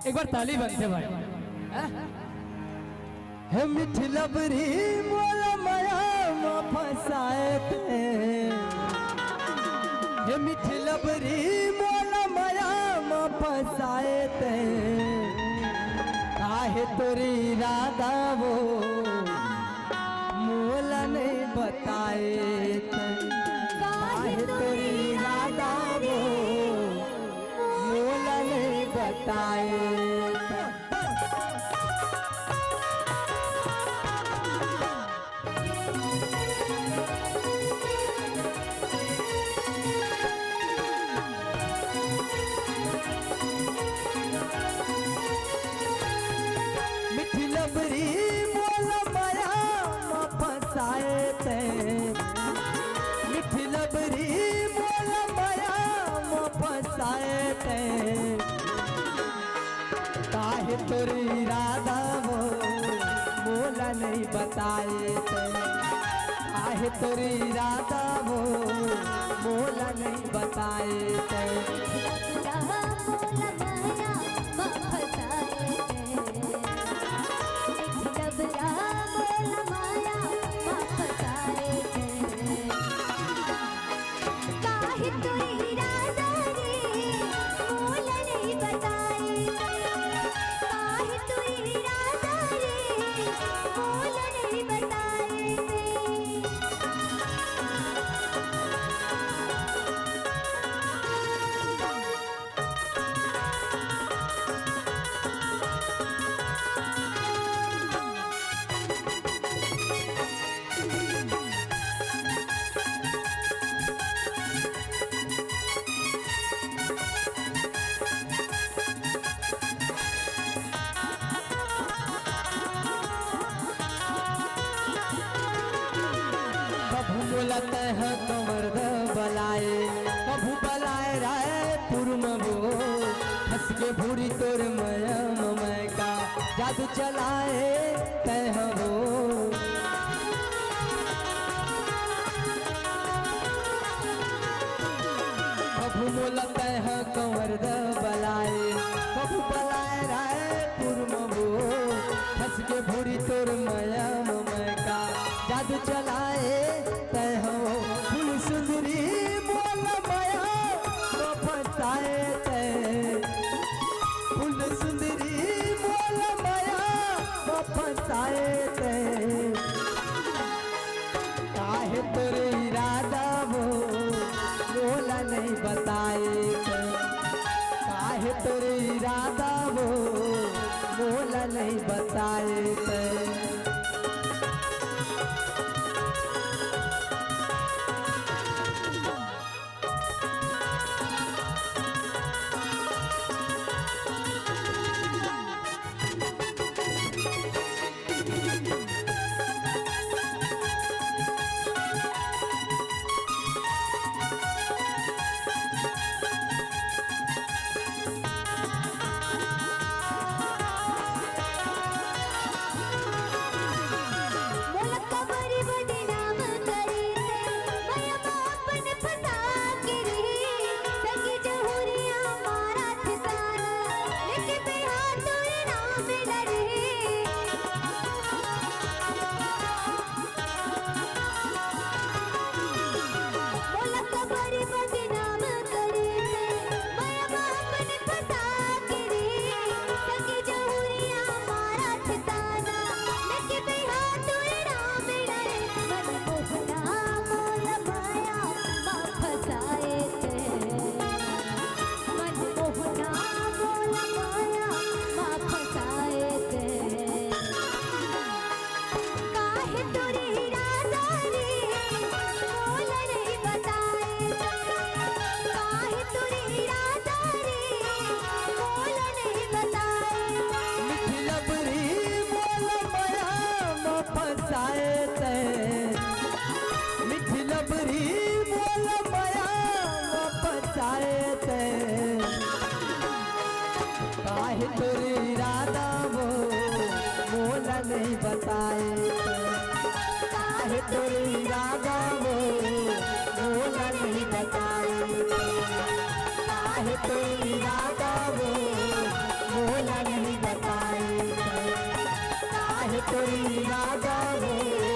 एक बार ताली बनते भाई। हे मिठलबरी मोला माया में फसाए थे, हे मिठलबरी मोला माया में फसाए थे, काहे तोरी इरादा वो मोला नहीं बताए थे, काहे तोरी इरादा वो मोला नहीं बताए थे। मिठलबरी मोला माया में फसाए थे, मिठलबरी मोला माया में फसाए थे, काहे तोरी इरादा वो मोला नहीं बताए थे, काहे तोरी इरादा वो मोला नहीं बताए थे। कभू बोलते हैं कमर बलाए, कभू बलाए रायपुर में वो हंस के भूरी तोर मैं का जादू चलाए तह वो। कभू बोलते हैं कमर बलाए, कभू बलाए रायपुर में वो हंस के भूरी तोर मैं का जादू चलाए तय हो। फूल सुंदरी मोल माया तो फसाए तय, फूल सुंदरी मोल माया तो फसाए तय, काहे तोरे इरादा वो मोला नहीं बताए तय, काहे तोरे इरादा वो मोला नहीं बताए तय। काहे तोरे इरादा वो मोला नहीं बताए, काहे तोरे इरादा वो मोला नहीं बताए, काहे तोरे इरादा वो मोला तोरी राधा हो